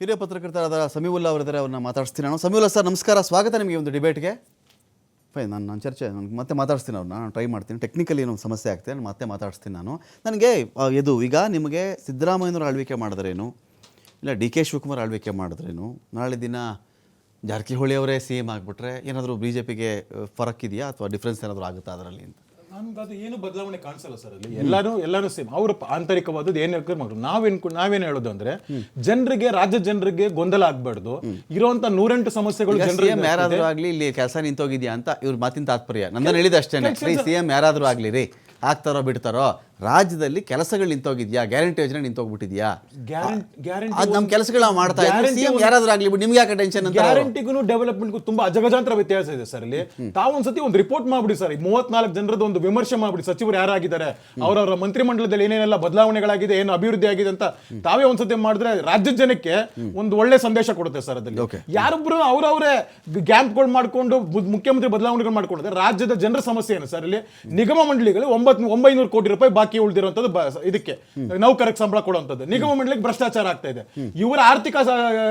ಹಿರಿಯ ಪತ್ರಕರ್ತರಾದ ಸಮೀವುಲ್ಲಾ ಅವರಿದ್ದಾರೆ, ಅವ್ರನ್ನ ಮಾತಾಡಿಸ್ತೀನಿ ನಾನು. ಸಮೀವುಲ್ಲಾ ಸರ್ ನಮಸ್ಕಾರ, ಸ್ವಾಗತ ನಿಮಗೆ ಒಂದು ಡಿಬೇಟ್ಗೆ. ಫೈನ್, ನಾನು ಚರ್ಚೆ ಮತ್ತೆ ಮಾತಾಡಿಸ್ತೀನಿ ಅವ್ರನ್ನ, ನಾನು ಟ್ರೈ ಮಾಡ್ತೀನಿ. ಟೆಕ್ನಿಕಲಿ ಏನೋ ಸಮಸ್ಯೆ ಆಗ್ತದೆ, ನಾನು ಮತ್ತೆ ಮಾತಾಡಿಸ್ತೀನಿ ನಾನು. ನನಗೆ ಇದು ಈಗ ನಿಮಗೆ ಸಿದ್ದರಾಮಯ್ಯನವರು ಆಳ್ವಿಕೆ ಮಾಡಿದ್ರೇನು ಇಲ್ಲ ಡಿ ಕೆ ಶಿವಕುಮಾರ್ ಆಳ್ವಿಕೆ ಮಾಡಿದ್ರೇನು, ನಾಳೆ ದಿನ ಜಾರಕಿಹೊಳಿ ಅವರೇ ಸಿ ಎಮ್ ಆಗಿಬಿಟ್ರೆ ಏನಾದರೂ ಬಿ ಜೆ ಪಿಗೆ ಫರಕ್ ಇದೆಯಾ ಅಥವಾ ಡಿಫ್ರೆನ್ಸ್ ಏನಾದರೂ ಆಗುತ್ತಾ ಅದರಲ್ಲಿ ಅಂತ? ನನ್ಗೆ ಅದು ಏನು ಬದಲಾವಣೆ ಕಾಣಿಸಲ್ಲ ಸರ್. ಅಲ್ಲಿ ಎಲ್ಲರೂ ಸೇಮ್, ಅವ್ರ ಆಂತರಿಕವಾದದ್ದು ಏನ್ ಹೇಳ್ತಾರೆ ಮಾಡ್ರು. ನಾವೇನ್ ಹೇಳೋದು ಅಂದ್ರೆ ಜನರಿಗೆ, ರಾಜ್ಯ ಜನರಿಗೆ ಗೊಂದಲ ಆಗ್ಬಾರ್ದು. ಇರುವಂತ 108 ಸಮಸ್ಯೆಗಳು ಜನರಿಗೆ ಯಾರಾದ್ರೂ ಆಗ್ಲಿ ಇಲ್ಲಿ ಕೆಲಸ ನಿಂತೋಗಿದ್ಯಾ ಅಂತ ಇವ್ರ ಮಾತಿನ ತಾತ್ಪರ್ಯ. ನನ್ನ ಹೇಳಿದ ಅಷ್ಟೇನೆ, ಸಿ ಎಂ ಯಾರಾದ್ರೂ ಆಗ್ಲಿ ರೀ, ಆಗ್ತಾರೋ ಬಿಡ್ತಾರೋ, ರಾಜ್ಯದಲ್ಲಿ ಕೆಲಸಗಳು ನಿಂತೋಗಿದ್ಯಾ, ಗ್ಯಾರಂಟಿ ಯೋಜನೆ ನಿಂತೋಗ್ಬಿಟ್ಟಿದ್ಯಾ, ಅದು ನಮ್ಮ ಕೆಲಸಗಳು ನಾವು ಮಾಡ್ತಾ ಇದ್ದೀವಿ, ಸಿಎಂ ಯಾರಾದ್ರೂ ಆಗ್ಲಿ ಬಿಟ್ಟು ನಿಮ್ಗೆ ಯಾಕೆ ಟೆನ್ಷನ್ ಅಂತ. ಗ್ಯಾರಂಟಿಗೂ ಡೆವಲಪ್ಮೆಂಟ್ಗೂ ತುಂಬಾ ಅಜಗಜಾಂತರ ವ್ಯತ್ಯಾಸ ಇದೆ ಸರ್. ಇಲ್ಲಿ ತಾವೊಂದ್ಸತಿ ಒಂದು ರಿಪೋರ್ಟ್ ಮಾಡ್ಬಿಡಿ ಸರ್, 34 ಜನರದ ಒಂದು ವಿಮರ್ಶೆ ಮಾಡ್ಬಿಡಿ, ಸಚಿವರು ಯಾರಾಗಿದ್ದಾರೆ, ಅವರವರ ಮಂತ್ರಿಮಂಡಲದಲ್ಲಿ ಏನೇನೆಲ್ಲ ಬದಲಾವಣೆಗಳಾಗಿದೆ, ಏನು ಅಭಿವೃದ್ಧಿ ಆಗಿದೆ ಅಂತ ತಾವೇ ಒಂದ್ಸತಿ ಮಾಡಿದ್ರೆ ರಾಜ್ಯದ ಜನಕ್ಕೆ ಒಂದು ಒಳ್ಳೆ ಸಂದೇಶ ಕೊಡುತ್ತೆ ಸರ್. ಅದಲ್ಲಿ ಯಾರೊಬ್ರು ಅವ್ರವರೇ ಗ್ಯಾಂಪ್ಗಳು ಮಾಡ್ಕೊಂಡು ಮುಖ್ಯಮಂತ್ರಿ ಬದಲಾವಣೆಗಳು ಮಾಡ್ಕೊಂಡಿದ್ದಾರೆ. ರಾಜ್ಯದ ಜನರ ಸಮಸ್ಯೆ ಏನು ಸರ್? ಇಲ್ಲಿ ನಿಗಮ ಮಂಡಳಿಗಳು 900 ಕೋಟಿ ರೂಪಾಯಿ ಬಾಕಿ ಉಳಿದಿರುವಂತದ್ದು, ಇದಕ್ಕೆ ನೌಕರಕ್ಕೆ ಸಂಬಳ ಕೊಡುವಂಥದ್ದು, ನಿಗಮ ಮಂಡಳಿಗೆ ಭ್ರಷ್ಟಾಚಾರ ಆಗ್ತಾ ಇದೆ. ಇವರ ಆರ್ಥಿಕ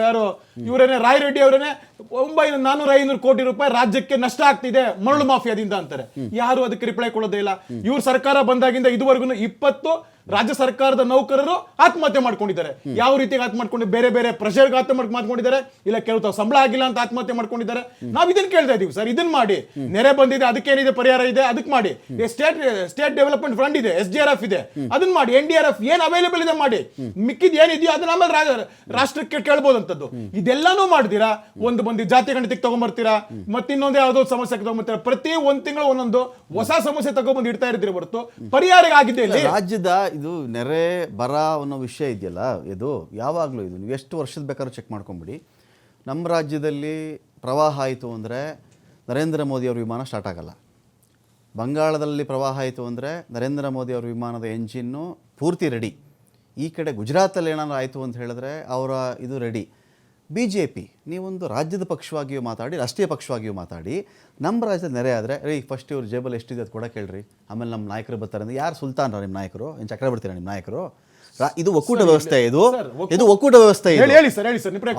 ಯಾರು ಇವರೇನೆ ರಾಯ್ ರೆಡ್ಡಿ ಅವರೇನೆ 400-500 ಕೋಟಿ ರೂಪಾಯಿ ರಾಜ್ಯಕ್ಕೆ ನಷ್ಟ ಆಗ್ತಿದೆ ಮರಳು ಮಾಫಿಯಾದಿಂದ ಅಂತಾರೆ. ಯಾರು ಅದಕ್ಕೆ ರಿಪ್ಲೈ ಕೊಡೋದೇ ಇಲ್ಲ. ಇವ್ರ ಸರ್ಕಾರ ಬಂದಾಗಿಂದ ಇದುವರೆಗೂ 20 ರಾಜ್ಯ ಸರ್ಕಾರದ ನೌಕರರು ಆತ್ಮಹತ್ಯೆ ಮಾಡ್ಕೊಂಡಿದ್ದಾರೆ. ಯಾವ ರೀತಿ ಆತ್ಮಹತ್ಯೆ ಬೇರೆ ಬೇರೆ ಪ್ರೆಷರ್ಗೆ ಆತ್ಮಹತ್ಯೆ ಮಾಡ್ಕೊಂಡಿದ್ದಾರೆ, ಇಲ್ಲ ಕೆಲವು ಸಂಬಳ ಆಗಿಲ್ಲ ಅಂತ ಆತ್ಮಹತ್ಯೆ ಮಾಡ್ಕೊಂಡಿದ್ದಾರೆ. ನಾವು ಇದನ್ನ ಕೇಳ್ತಾ ಇದೀವಿ ಸರ್, ಇದನ್ನ ಮಾಡಿ. ನೆರೆ ಬಂದಿದೆ, ಅದಕ್ಕೇನಿದೆ ಪರಿಹಾರ ಇದೆ, ಅದಕ್ಕೆ ಮಾಡಿ. ಸ್ಟೇಟ್ ಡೆವಲಪ್ಮೆಂಟ್ ಫಂಡ್ ಇದೆ, SDRF ಇದೆ, ಅದನ್ನ ಮಾಡಿ. NDRF ಏನ್ ಅವೈಲೇಬಲ್ ಇದೆ ಮಾಡಿ. ಮಿಕ್ಕಿದ್ ಏನಿದೆಯೋ ಅದನ್ನ ಆಮೇಲೆ ರಾಷ್ಟ್ರಕ್ಕೆ ಕೇಳ್ಬೋದಂತದ್ದು. ಇದೆಲ್ಲಾನು ಮಾಡಿದಿರಾ, ಒಂದು ಬಂದು ಜಾತಿ ಗಣಿತಕ್ಕೆ ತಗೊಂಡ್ಬರ್ತೀರಾ, ಮತ್ತಿನ್ನೊಂದು ಯಾವುದೋ ಸಮಸ್ಯೆ ತಗೊಂಡ್ಬರ್ತೀರಾ. ಪ್ರತಿ ಒಂದ್ ತಿಂಗಳು ಒಂದೊಂದು ಹೊಸ ಸಮಸ್ಯೆ ತಗೊಂಡ್ಬಂದು ಇಡ್ತಾ ಇರ್ತೀರಿ ಹೊರತು ಪರಿಹಾರ ಆಗಿದೆ ಇಲ್ಲಿ. ರಾಜ್ಯದ ಇದು ನೆರೆ ಬರ ಅನ್ನೋ ವಿಷಯ ಇದೆಯಲ್ಲ, ಇದು ಯಾವಾಗಲೂ ಇದು ನೀವು ಎಷ್ಟು ವರ್ಷದ ಬೇಕಾದ್ರೂ ಚೆಕ್ ಮಾಡ್ಕೊಂಬಿಡಿ. ನಮ್ಮ ರಾಜ್ಯದಲ್ಲಿ ಪ್ರವಾಹ ಆಯಿತು ಅಂದರೆ ನರೇಂದ್ರ ಮೋದಿ ಅವ್ರ ವಿಮಾನ ಸ್ಟಾರ್ಟ್ ಆಗಲ್ಲ. ಬಂಗಾಳದಲ್ಲಿ ಪ್ರವಾಹ ಆಯಿತು ಅಂದರೆ ನರೇಂದ್ರ ಮೋದಿ ಅವ್ರ ವಿಮಾನದ ಎಂಜಿನ್ನು ಪೂರ್ತಿ ರೆಡಿ. ಈ ಕಡೆ ಗುಜರಾತಲ್ಲಿ ಏನಾದ್ರು ಆಯಿತು ಅಂತ ಹೇಳಿದ್ರೆ ಅವರ ಇದು ರೆಡಿ. BJP ನೀವೊಂದು ರಾಜ್ಯದ ಪಕ್ಷವಾಗಿಯೂ ಮಾತಾಡಿ, ರಾಷ್ಟ್ರೀಯ ಪಕ್ಷವಾಗಿಯೂ ಮಾತಾಡಿ. ನಮ್ಮ ರಾಜ್ಯದ ನೆರೆ ಆದರೆ ಫಸ್ಟ್ ಇವ್ರ ಜೇಬಲ್ಲಿ ಎಷ್ಟಿದೆ ಅದು ಕೂಡ ಕೇಳ್ರಿ, ಆಮೇಲೆ ನಮ್ಮ ನಾಯಕರು ಬರ್ತಾರೆ ಅಂದ್ರೆ ಯಾರು ಸುಲ್ತಾನ್ರ ನಿಮ್ಮ ನಾಯಕರು, ಏನು ಚಕ್ರವರ್ತಿರ ನಿಮ್ಮ ನಾಯಕರು? ಇದು ಒಕ್ಕೂಟ ವ್ಯವಸ್ಥೆ, ಇದು ಒಕ್ಕೂಟ ವ್ಯವಸ್ಥೆ.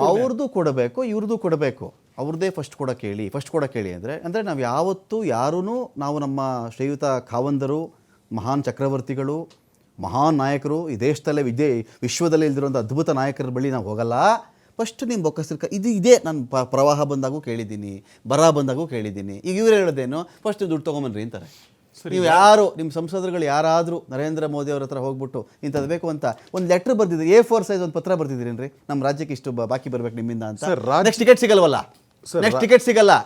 ಅವ್ರದ್ದು ಕೊಡಬೇಕು, ಇವ್ರದ್ದು ಕೊಡಬೇಕು. ಅವ್ರದ್ದೇ ಫಸ್ಟ್ ಕೊಡೋಕೆ ಹೇಳಿ ಅಂದರೆ ನಾವು ಯಾವತ್ತೂ ಯಾರೂ ನಾವು ನಮ್ಮ ಶ್ರೀಯುತ ಖಾವಂದರು, ಮಹಾನ್ ಚಕ್ರವರ್ತಿಗಳು, ಮಹಾನ್ ನಾಯಕರು, ಈ ದೇಶದಲ್ಲೇ ವಿಶ್ವದಲ್ಲೇ ಇಲ್ದಿರೋಂಥ ಅದ್ಭುತ ನಾಯಕರ ಬಳಿ ನಾವು ಹೋಗಲ್ಲ. ಫಸ್ಟ್ ನಿಮ್ಮ ಬೊಕ್ಕಸಿರ್ಕ ಇದೆ. ನಾನು ಪ್ರವಾಹ ಬಂದಾಗೂ ಕೇಳಿದ್ದೀನಿ, ಬರ ಬಂದಾಗೂ ಕೇಳಿದ್ದೀನಿ. ಈಗ ಇವ್ರು ಹೇಳೋದೇನು, ಫಸ್ಟ್ ದುಡ್ಡು ತೊಗೊಂಬನ್ರಿ ಅಂತಾರೆ. ನೀವು ಯಾರು ನಿಮ್ಮ ಸಂಸದರುಗಳು ಯಾರಾದರೂ ನರೇಂದ್ರ ಮೋದಿ ಅವ್ರ ಹತ್ರ ಹೋಗ್ಬಿಟ್ಟು ಇಂಥದ್ದು ಬೇಕು ಅಂತ ಒಂದು ಲೆಟ್ರ್ ಬರ್ದಿದ್ರಿ, A4 ಸೈಜ್ ಒಂದು ಪತ್ರ ಬರ್ದಿದ್ದೀರೇನ್ರಿ, ನಮ್ಮ ರಾಜ್ಯಕ್ಕೆ ಇಷ್ಟು ಬಾಕಿ ಬರ್ಬೇಕು ನಿಮ್ಮಿಂದ ಅಂತ. ನೆಕ್ಸ್ಟ್ ಟಿಕೆಟ್ ಸಿಗಲ್ವಲ್ಲ,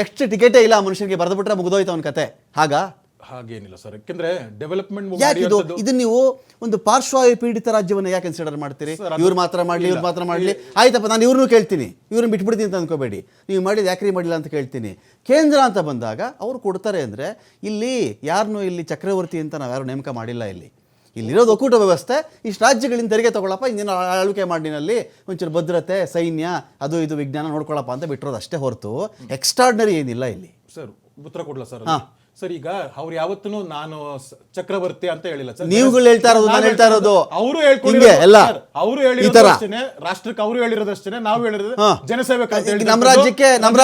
ನೆಕ್ಸ್ಟ್ ಟಿಕೆಟೇ ಇಲ್ಲ ಮನುಷ್ಯನಿಗೆ, ಬರೆದ್ಬಿಟ್ರೆ ಮುಗಿದೋಯ್ತು ಅವನ ಕತೆ. ಹಾಗೇನಿಲ್ಲ ಸರ್, ಯಾಕೆಂದ್ರೆ ಡೆವಲಪ್ಮೆಂಟ್ ಇದು ನೀವು ಒಂದು ಪಾರ್ಶ್ವವಾಯು ಪೀಡಿತ ರಾಜ್ಯವನ್ನು ಯಾಕೆ ಕನ್ಸಿಡರ್ ಮಾಡ್ತೀರಿ? ಇವ್ರು ಮಾತ್ರ ಮಾಡಲಿ ಆಯ್ತಪ್ಪ, ನಾನು ಇವ್ರನ್ನೂ ಕೇಳ್ತೀನಿ, ಇವ್ರನ್ನ ಬಿಟ್ಬಿಡ್ತೀನಿ ಅಂತ ಅನ್ಕೋಬೇಡಿ. ನೀವು ಮಾಡಿದ ಯಾಕ್ರಿ ಮಾಡಿಲ್ಲ ಅಂತ ಕೇಳ್ತೀನಿ. ಕೇಂದ್ರ ಅಂತ ಬಂದಾಗ ಅವ್ರು ಕೊಡ್ತಾರೆ ಅಂದರೆ ಇಲ್ಲಿ ಯಾರನ್ನೂ ಇಲ್ಲಿ ಚಕ್ರವರ್ತಿ ಅಂತ ನಾವು ಯಾರು ನೇಮಕ ಮಾಡಿಲ್ಲ. ಇಲ್ಲಿರೋದು ಒಕ್ಕೂಟ ವ್ಯವಸ್ಥೆ. ಇಷ್ಟು ರಾಜ್ಯಗಳಿಂದ ತೆರಿಗೆ ತಗೊಳ್ಳಪ್ಪ, ಇಂದಿನ ಆಳ್ವಿಕೆ ಮಾಡಿನಲ್ಲಿ ಒಂಚೂರು ಭದ್ರತೆ, ಸೈನ್ಯ, ಅದು ಇದು ವಿಜ್ಞಾನ ನೋಡ್ಕೊಳ್ಳಪ್ಪ ಅಂತ ಬಿಟ್ಟಿರೋದು ಅಷ್ಟೇ ಹೊರತು ಎಕ್ಸ್ಟ್ರಾರ್ಡಿನರಿ ಏನಿಲ್ಲ ಇಲ್ಲಿ. ಸರ್ ಉತ್ತರ ಕೊಡ್ಲಾ ಸರ್? ಸರ್ ಈಗ ಅವ್ರು ಯಾವತ್ತೂ ನಾನು ಚಕ್ರವರ್ತಿ ಅಂತ ಹೇಳಿಲ್ಲ ಸರ್. ನೀವುಗಳು ಹೇಳ್ತಾ ಇರೋದು, ನಾನು ಹೇಳ್ತಾ ಇರೋದು ಅವರು ಹೇಳಿರೋದಷ್ಟೇ, ರಾಷ್ಟ್ರಕ್ಕೆ ಅವರು ಹೇಳಿರೋದಷ್ಟೇ, ನಾವು ಹೇಳಿರೋದು ಜನಸೇವಕ ಅಂತ ಹೇಳಿ. ನಮ್ಮ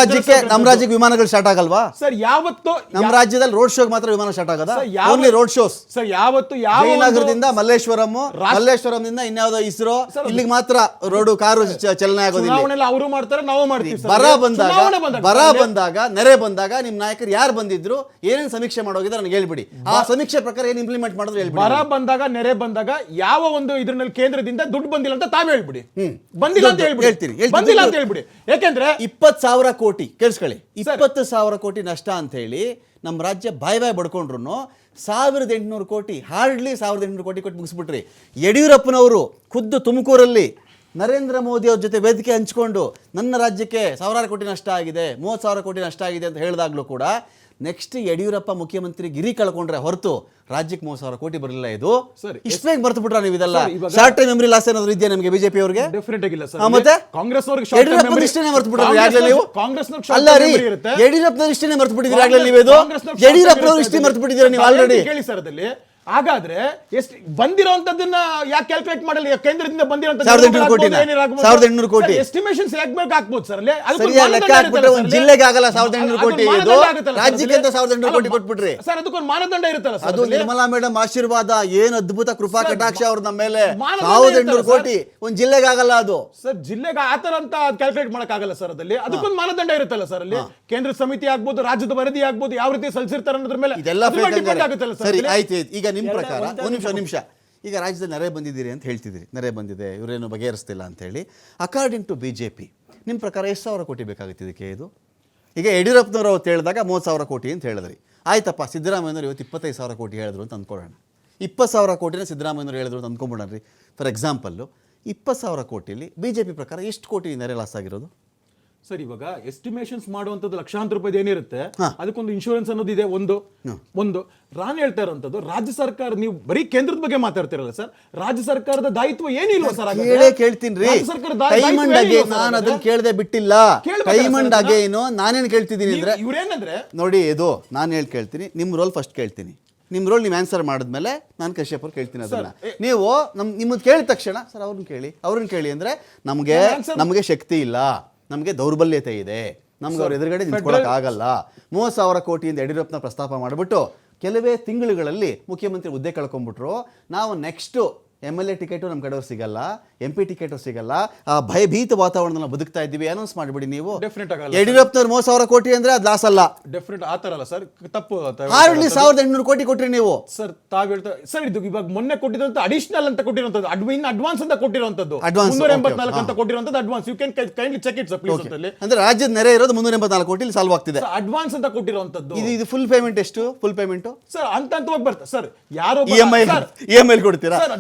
ರಾಜ್ಯಕ್ಕೆ ವಿಮಾನಗಳು ಸ್ಟಾರ್ಟ್ ಆಗಲ್ವಾ ಸರ್? ಯಾವತ್ತು ನಮ್ಮ ರಾಜ್ಯದಲ್ಲಿ ರೋಡ್ ಶೋಗೆ ಮಾತ್ರ ವಿಮಾನ ಸ್ಟಾರ್ಟ್ ಆಗದ? Only road shows sir. ಯಾವತ್ತು ನಗರದಿಂದ ಮಲ್ಲೇಶ್ವರಂದಿಂದ ಇನ್ಯಾವುದೋ ಇಸ್ರೋ ಇಲ್ಲಿಗೆ ಮಾತ್ರ ರೋಡು ಕಾರು ಚಲನೆ ಆಗೋದಿಲ್ಲ. ಅವರು ಮಾಡ್ತಾರೆ, ನಾವು ಮಾಡ್ತೀವಿ. ಬರ ಬಂದಾಗ ನೆರೆ ಬಂದಾಗ ನಿಮ್ ನಾಯಕರು ಯಾರು ಬಂದಿದ್ರು, ಏನೇನು ಸಮೀಕ್ಷೆ ಮಾಡೋಗಿದ್ರೆ ನನಗೆ ಹೇಳ್ಬಿಡಿ. ಆ ಸಮೀಕ್ಷೆ ಪ್ರಕಾರ ಏನು ಇಂಪ್ಲಿಮೆಂಟ್ ಮಾಡಿದ್ರು ಹೇಳ್ಬಿಡಿ. ಬರ ಬಂದಾಗ, ನೆರೆ ಬಂದಾಗ ಯಾವ ಒಂದು ಇದ್ರಲ್ಲಿ ಕೇಂದ್ರದಿಂದ ದುಡ್ಡು ಬಂದಿಲ್ಲ ಅಂತ ತಾವೇ ಹೇಳ್ಬಿಡಿ. ಬಂದಿಲ್ಲ ಅಂತ ಹೇಳ್ಬಿಡಿ. ಯಾಕೆಂದ್ರೆ 20,000 ಕೋಟಿ ಕೇಳಿಸ್ಕೊಳ್ಳಿ, 20,000 ಕೋಟಿ ನಷ್ಟ ಅಂತ ಹೇಳಿ ನಮ್ಮ ರಾಜ್ಯ ಬಾಯ್ ಬಡ್ಕೊಂಡ್ರು 1,800 ಕೋಟಿ, ಹಾರ್ಡ್ಲಿ 1,800 ಕೋಟಿ ಕೊಟ್ಟು ಮುಗಿಸ್ಬಿಟ್ರಿ. ಯಡಿಯೂರಪ್ಪನವರು ಖುದ್ದು ತುಮಕೂರಲ್ಲಿ ನರೇಂದ್ರ ಮೋದಿ ಅವ್ರ ಜೊತೆ ವೇದಿಕೆ ಹಂಚ್ಕೊಂಡು ನನ್ನ ರಾಜ್ಯಕ್ಕೆ 1,000 ಕೋಟಿ ನಷ್ಟ ಆಗಿದೆ, 30,000 ಕೋಟಿ ನಷ್ಟ ಆಗಿದೆ ಅಂತ ಹೇಳಿದಾಗ್ಲೂ ಕೂಡ ನೆಕ್ಸ್ಟ್ ಯಡಿಯೂರಪ್ಪ ಮುಖ್ಯಮಂತ್ರಿ ಗಿರಿ ಕಳ್ಕೊಂಡ್ರೆ ಹೊರತು ರಾಜ್ಯಕ್ಕೆ 30,000 ಕೋಟಿ ಬರಲಿಲ್ಲ. ಇದು ಇಷ್ಟು ಬೇಗ ಬರ್ತು ಬಿಟ್ರ ನೀವು ಇದೆಲ್ಲ? ಶಾರ್ಟ್ ಟೈಮ್ ಮೆಮರಿ ಲಾಸ್ ಏನಾದ್ರು ಇದೆಯಾ ನಮಗೆ ಬಿಜೆಪಿ ಅವರಿಗೆ? ಡೆಫಿನೆಟ್ ಆಗಿಲ್ಲ ಸರ್. ಮತ್ತೆ ಕಾಂಗ್ರೆಸ್ ಅವ್ರಿಗೆ ಇಷ್ಟೇನೆ ಮರ್ತು ಬಿಟ್ರೆ ಆಗ್ಲೇ ನೀವು? ಅಲ್ಲ ರೀ, ಯಡಿಯೂರಪ್ಪನವ್ರು ಇಷ್ಟೇನೆ ಮರ್ತು ಬಿಟ್ಟಿದ್ದೀರಿ ಆಗ್ಲೇ ನೀವು? ಇದು ಯಡಿಯೂರಪ್ಪನವ್ರು ಇಷ್ಟೇ ಮರ್ತು ಬಿಟ್ಟಿದ್ದೀರಾ ನೀವು ಆಲ್ರೆಡಿ. ಕೇಳಿ ಸರ್, ಅದಲ್ಲಿ ಹಾಗಾದ್ರೆ ಎಷ್ಟು ಬಂದಿರೋಂಥದ್ದನ್ನ ಯಾಕೆ ಕ್ಯಾಲ್ಕುಲೇಟ್ ಮಾಡಲ್ಲ? ಕೇಂದ್ರದಿಂದ ಬಂದಿರೋಂಥದ್ದು 1800 ಕೋಟಿನ? 1800 ಕೋಟಿ. ಎಸ್ಟಿಮೇಷನ್ಸ್ ಯಾಕೆ ಬೇಕು ಹಾಕ್ಬೋದು ಸರ್ ಅಲ್ಲಿ? ಸರಿಯಾಗಿ ಲೆಕ್ಕ ಹಾಕ್ಬಿಟ್ರೆ ಒಂದು ಜಿಲ್ಲೆಗೆ ಆಗಲ್ಲ 1800 ಕೋಟಿ ಇದು, ರಾಜ್ಯಕ್ಕೆ ಅಂತ 1800 ಕೋಟಿ ಕೊಟ್ಬಿಟ್ರಿ. ಸರ್ ಅದಕ್ಕೊಂದು ಮಾನದಂಡ ಇರುತ್ತಲ್ಲ ಸರ್. ಅದು ನಿರ್ಮಲಾ ಮೇಡಮ್ ಆಶೀರ್ವಾದ, ಏನು ಅದ್ಭುತ ಕೃಪಾ ಕಟಾಕ್ಷ ಅವ್ರ ನಮ್ಮ ಮೇಲೆ. ಮಾನದಂಡ 1800 ಇರ್ತದೆ ಕೋಟಿ ಒಂದ್ ಜಿಲ್ಲೆಗೆ ಆಗಲ್ಲ ಅದು. ಸರ್ ಜಿಲ್ಲೆಗೆ ಆತರ ಅಂತ ಕ್ಯಾಲ್ಕುಲೇಟ್ ಮಾಡಕ್ ಆಗಲ್ಲ ಸರ್. ಅದಲ್ಲಿ ಅದಕ್ಕೊಂದು ಮಾನದಂಡ ಇರುತ್ತಲ್ಲ ಸರ್. ಅಲ್ಲಿ ಕೇಂದ್ರ ಸಮಿತಿ ಆಗ್ಬೋದು, ರಾಜ್ಯದ ವರದಿ ಆಗ್ಬೋದು, ಯಾವ ರೀತಿ ಸಲ್ಲಿಸಿರ್ತಾರೆ ಅನ್ನೋದ್ರ ಮೇಲೆ ಇದೆಲ್ಲ ಅದ್ರ ಮೇಲೆ depend ಆಗುತ್ತಲ್ಲ ಸರ್. ಸರಿ, ಆಯ್ತು. ಈಗ ನಿಮ್ ಪ್ರಕಾರ ಒಂದ್ ನಿಮಿಷ ಈಗ ರಾಜ್ಯದಲ್ಲಿ ನೆರೆ ಬಂದಿದ್ದೀರಿ ಅಂತ ಹೇಳ್ತಿದ್ದೀರಿ, ನೆರೆ ಬಂದಿದೆ, ಇವರೇನು ಬಗೆಹರಿಸ್ತಿಲ್ಲ ಅಂತ ಹೇಳಿ. ಅಕಾರ್ಡಿಂಗ್ ಟು ಬಿಜೆಪಿ ನಿಮ್ಮ ಪ್ರಕಾರ ಎಷ್ಟು ಸಾವಿರ ಕೋಟಿ ಬೇಕಾಗುತ್ತೆ ಇದಕ್ಕೆ? ಇದು ಈಗ ಯಡಿಯೂರಪ್ಪನವರು ಅವತ್ತು ಹೇಳಿದಾಗ 30,000 ಕೋಟಿ ಅಂತ ಹೇಳಿದ್ರಿ. ಆಯ್ತಪ್ಪ, ಸಿದ್ದರಾಮಯ್ಯನವರು ಇವತ್ತು 25,000 ಕೋಟಿ ಹೇಳಿದ್ರು ಅಂತ ಅಂದ್ಕೊಳ್ಳೋಣ. 20,000 ಕೋಟಿನ ಸಿದ್ದರಾಮಯ್ಯನವರು ಹೇಳಿದ್ರು ಅಂತ ಅಂದ್ಕೊಂಬಿಡ್ರಿ ಫಾರ್ ಎಕ್ಸಾಂಪಲ್ಲು. 20,000 ಕೋಟಿಲಿ ಬಿಜೆಪಿ ಪ್ರಕಾರ ಎಷ್ಟು ಕೋಟಿ ನೆರೆ ಲಾಸ್ ಆಗಿರೋದು? ಸರ್ ಇವಾಗ ಎಸ್ಟಿಮೇಷನ್ಸ್ ಮಾಡುವಂತದ್ದು ಲಕ್ಷಾಂತರ ರೂಪಾಯಿ ಏನಿರುತ್ತೆ, ಅದಕ್ಕೊಂದು ಇನ್ಶೂರೆನ್ಸ್ ಅನ್ನೋದು ಇದೆ. ಒಂದು ನಾನು ಹೇಳ್ತಾ ಇರೋಂಥದ್ದು, ರಾಜ್ಯ ಸರ್ಕಾರ, ನೀವು ಬರೀ ಕೇಂದ್ರದ ಬಗ್ಗೆ ಮಾತಾಡ್ತಿರಲ್ಲ ಸರ್, ರಾಜ್ಯ ಸರ್ಕಾರದ ದಾಯಿತ್ವ ಏನಿಲ್ವಾ ಸರ್? ಕೇಳ್ತೀನಿ ಟೈಮಂಡ್ ಆಗಿ ನಾನು ಅದನ್ನ ಕೇಳದೆ ಬಿಟ್ಟಿಲ್ಲ. ಟೈಮಂಡ್ ಆಗಿ ಏನು ನಾನೇನು ಕೇಳ್ತಿದ್ದೀನಿ ಅಂದ್ರೆ, ಇವ್ರೇನಂದ್ರೆ ನೋಡಿ, ಇದು ನಾನು ಕೇಳ್ತೀನಿ, ನಿಮ್ಮ ರೋಲ್ ಫಸ್ಟ್ ಕೇಳ್ತೀನಿ. ನಿಮ್ಮ ರೋಲ್ ನೀವು ಆನ್ಸರ್ ಮಾಡಿದ್ಮೇಲೆ ನಾನು ಕಶ್ಯಪ್ ಅವ್ರು ಕೇಳ್ತೀನಿ ಅದನ್ನ. ನೀವು ನಿಮ್ಮದು ಕೇಳಿದ ತಕ್ಷಣ ಸರ್ ಅವ್ರನ್ನ ಕೇಳಿ ಅಂದ್ರೆ ನಮಗೆ ಶಕ್ತಿ ಇಲ್ಲ, ನಮಗೆ ದೌರ್ಬಲ್ಯತೆ ಇದೆ, ನಮ್ಗೆ ಅವ್ರ ಎದುರುಗಡೆ ನಿಂತ್ಕೊಳ್ಳೋಕೆ ಆಗಲ್ಲ. 30,000 ಕೋಟಿಯಿಂದ ಯಡಿಯೂರಪ್ಪನ ಪ್ರಸ್ತಾಪ ಮಾಡಿಬಿಟ್ಟು ಕೆಲವೇ ತಿಂಗಳುಗಳಲ್ಲಿ ಮುಖ್ಯಮಂತ್ರಿ ಹುದ್ದೆ ಕಳ್ಕೊಂಡ್ಬಿಟ್ರು. ನಾವು ನೆಕ್ಸ್ಟು MLA ಟಿಕೆಟು ನಮ್ಮ ಕಡೆಯವ್ರು ಸಿಗಲ್ಲ, MP ಟಿಕೆಟು ಸಿಗಲ್ಲ, ಆ ಭಯಭೀತ ವಾತಾವರಣದಲ್ಲಿ ಬದುಕ್ತಾ ಇದ್ದೀವಿ ಅನೌನ್ಸ್ ಮಾಡಿಬಿಡಿ ನೀವು. ಡೆಫಿನೆಟ್ ಆಗಲ್ಲ. ಯಡಿಯೂರಪ್ಪನವ್ರು 30,000 ಕೋಟಿ ಅಂದ್ರೆ ಅದು ಲಾಸ್ ಅಲ್ಲ. ಡೆಫಿನೆಟ್ ಆತರ ಅಲ್ಲ ಸರ್, ತಪ್ಪು. ಹಾರ್ಡ್ಲಿ 1,800 ಕೋಟಿ ಕೊಟ್ರಿ ನೀವು. ಸರ್ ತಾವ್ ಹೇಳ್ತಾ ಸರ್, ಇದು ಇವಾಗ ಮೊನ್ನೆ ಕೊಟ್ಟಿರೋಂಥ ಅಡಿಷನಲ್ ಅಂತ ಕೊಟ್ಟಿರೋಂಥದ್ದು, ಅಡ್ವಾನ್ಸ್ ಅಂತ ಕೊಟ್ಟಿರೋಂಥದ್ದು, 384 ಅಂತ ಕೊಟ್ಟಿರೋಂಥದ್ದು advance. You can kindly check it sir please ಅಂತಲ್ಲಿ. ಅಂದ್ರೆ ರಾಜ್ಯದ ನೆರೆ ಇರೋದು 384 ಕೋಟಿ ಸಾಲ್ವ್ ಆಗ್ತಿದೆ. ಅಡ್ವಾನ್ಸ್ ಅಂತ ಕೊಟ್ಟಿರೋಂಥದ್ದು. ಇದು ಫುಲ್ ಪೇಮೆಂಟ್ ಎಷ್ಟು? ಫುಲ್ ಪೇಮೆಂಟ್ ಸರ್ ಹಂತವಾಗಿ ಬರ್ತದೆ ಸರ್. ಯಾರೋ EMI ಕೊಡ್ತೀರಾ?